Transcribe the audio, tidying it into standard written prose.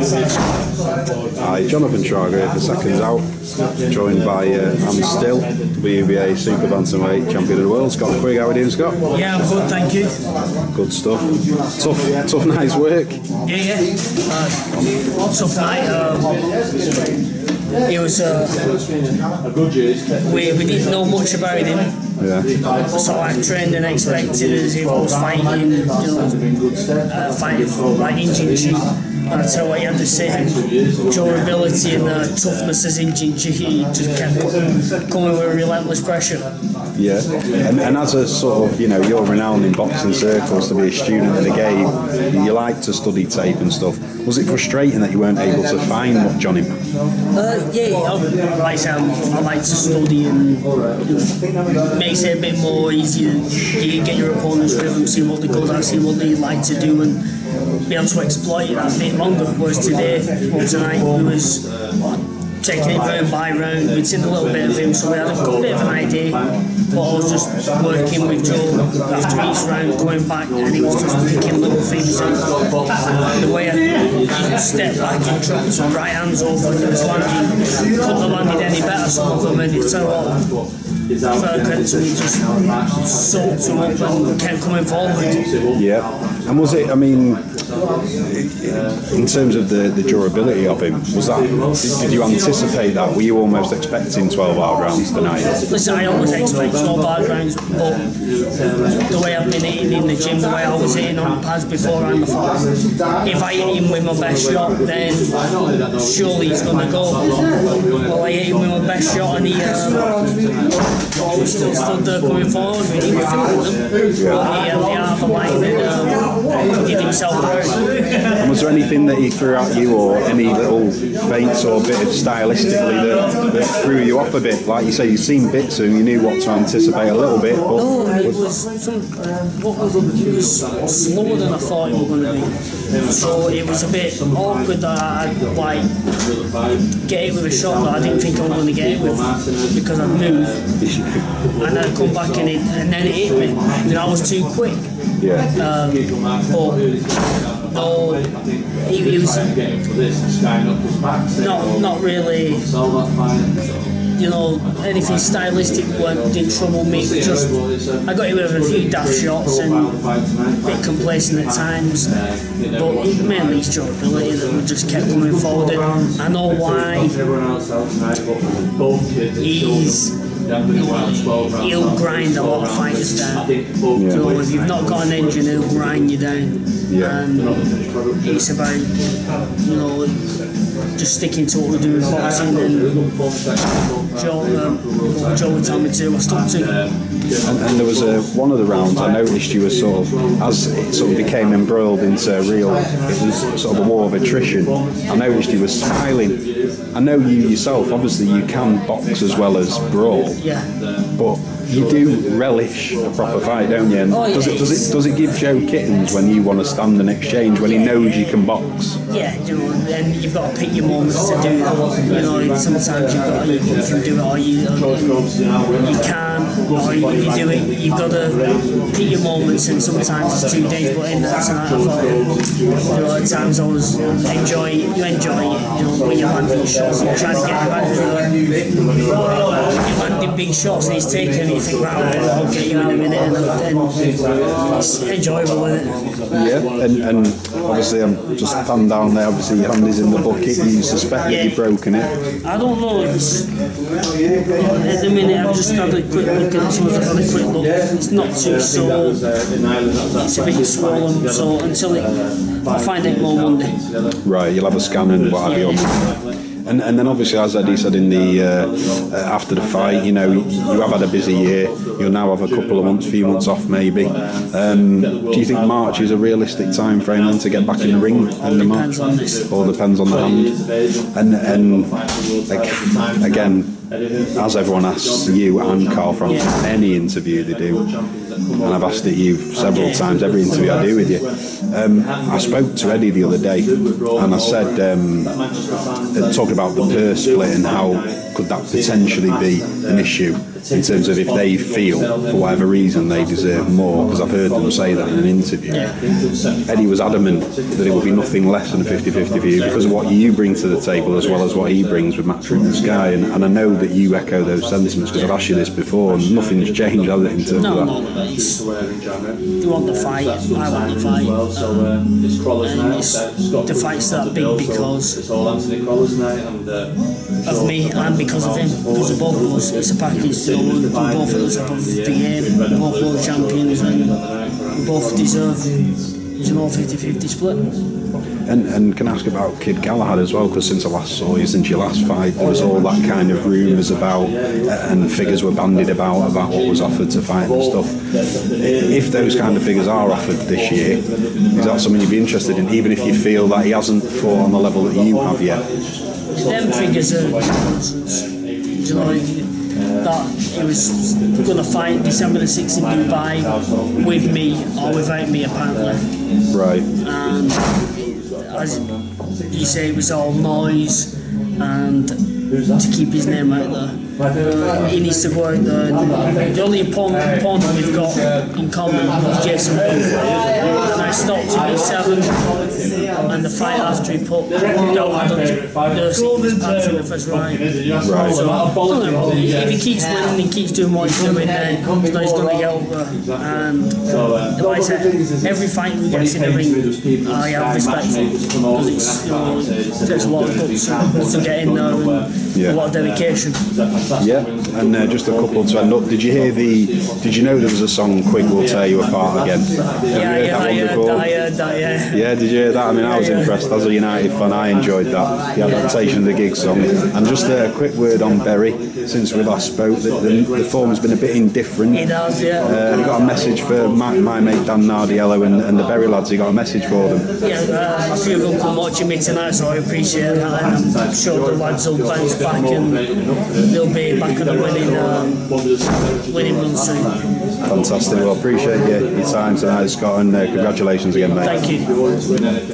Hi, Jonathan Schrager here for Seconds Out, joined by I'm still WBA Super Bantamweight Champion of the World, Scott Quigg. How are you doing, Scott? Yeah, I'm good, thank you. Good stuff. Tough night's work. Yeah. Tough night. It was. We didn't know much about him. Yeah. So I trained and expected as if I was fighting, fighting like Injin-Chi. And I tell you what, he had the same durability and toughness as Injin-Chi. He just kept coming with relentless pressure. Yeah, and as a sort of, you're renowned in boxing circles to be a student of the game, you like to study tape and stuff. Was it frustrating that you weren't able to find much on him? Yeah, like I say, I like to study and makes it a bit more easier. You get your opponent's rhythm, see what they're good at, see what they like to do, and be able to exploit it a bit longer. Whereas tonight we was taking it round by round. We'd seen a little bit of him, so we had a good bit of an idea. But I was just working with Joe after each round, going back, and he was just picking little things up. The way I stepped back and dropped some right hands over, and it was landing, couldn't have landed any better, some of them, and it's so Frampton just soaked him up and kept coming forward. Yeah, and was it, in terms of the durability of him, was that, did you anticipate that? Were you almost expecting 12 hard rounds tonight? Listen, I always expect 12 hard rounds, but the way I've been hitting in the gym, the way I was hitting on pads before I fought, if I hit him with my best shot, then surely he's going to go. Well, I hit him with my best shot and he still stood there coming forward. He was doing them. He held the half a line and did himself out. And was there anything that he threw at you, or any little feints or bit of stylistically that threw you off a bit? Like you say, you've seen bits and you knew what to anticipate a little bit. But no, it was slower than I thought it was going to be. So it was a bit awkward that I'd get it with a shot that I didn't think I was going to get it with, because I'd moved and I'd come back and then it hit me. And I was too quick. Yeah. But no, he was not really, anything stylistic didn't trouble me. Just I got him with a few daft shots and a bit complacent at times, but mainly his durability that we just kept coming forward. And I know why. He'll grind a lot of fighters down. So if you've not got an engine, he'll grind you down. Yeah. And it's about, just sticking to what we're doing in boxing, and Joe would tell me to, I stuck to. And there was one of the rounds I noticed you were sort of, as it sort of became embroiled into it was sort of a war of attrition. I noticed you were smiling. I know you yourself, obviously you can box as well as brawl. Yeah. But you do relish a proper fight, don't you? And does it give Joe kittens when you want to stand an exchange, when he knows you can box? Yeah, and you've got to pick your moments to do that. Sometimes you can do it, or you can't, or you do it. You've got to pick your moments, and sometimes it's 2 days. But in that tonight, I thought, at times I was enjoying it. You enjoy it, when you're landing shots and you're trying to get the back. You're landing big shots, and he's taking it. You think, right, I'll get you in a minute, and it's enjoyable with it. Yeah, and obviously I'm just panned down there. Obviously your hand is in the bucket. You suspect that you've broken it. I don't know. At the minute, I've just had a quick look at it. It's not too sore. It's a bit swollen. So until I'll find out more Monday. Right, you'll have a scan and what have you. And then obviously, as Eddie said in the after the fight, you have had a busy year. You'll now have a couple of months, few months off maybe. Do you think March is a realistic time frame then to get back in the ring? Depends on this. Or depends on the hand. And again, as everyone asks you and Carl from any interview they do, and I've asked it you several times, every interview I do with you. I spoke to Eddie the other day, and I said, talking about the purse split and how could that potentially be an issue. in terms of if they feel, for whatever reason, they deserve more, because I've heard them say that in an interview. Eddie was adamant that it would be nothing less than a 50-50 for you because of what you bring to the table as well as what he brings with Matchroom and Sky, and I know that you echo those sentiments because I've asked you this before and nothing's changed, has it, in terms of that? No, you want the fight, I want the fight, and the fight's that big because of me and because of him, because of both of us. It's a package, you know, we're both at the top of the game, we're both world champions, and we both deserve, you know, 50-50 split. And can I ask about Kid Galahad as well, because since I last saw you, since your last fight, there was all that kind of rumours about, and figures were bandied about what was offered to fight and stuff. If those kind of figures are offered this year, is that something you'd be interested in, even if you feel that he hasn't fought on the level that you have yet? Them figures are nonsense. You know, that he was going to fight December the 6th in Dubai with me or without me, apparently. Right. And as you say, it was all noise and to keep his name out there. He needs to go out there. The only opponent we've got in common was Jason Booth. And I stopped him at 7, and the fight after he put Galahad on his nursing his pants in the first round. Right. So, if he keeps winning and keeps doing what he's doing, then he's going to get over. And like I said, every fight he gets in the ring, I have respect for, because it's, you know, it takes a lot of guts to get in there and a lot of dedication. Yeah, and just a couple to end up. Did you know there was a song "Quigg Will Tear You Apart Again"? I heard that. Yeah, did you hear that? I mean, I was impressed as a United fan. I enjoyed that, the adaptation of the Gig song. And just a quick word on Berry. Since we last spoke, the form's been a bit indifferent. It has, yeah. Have you got a message for my mate Dan Nardiello and the Berry lads? You got a message for them? Yeah, a few of them come watching me tonight, so I appreciate that. And I'm sure the lads will bounce back and they'll be back on the winning run soon. Fantastic. Well, appreciate your time tonight, Scott, and congratulations again, mate. Thank you.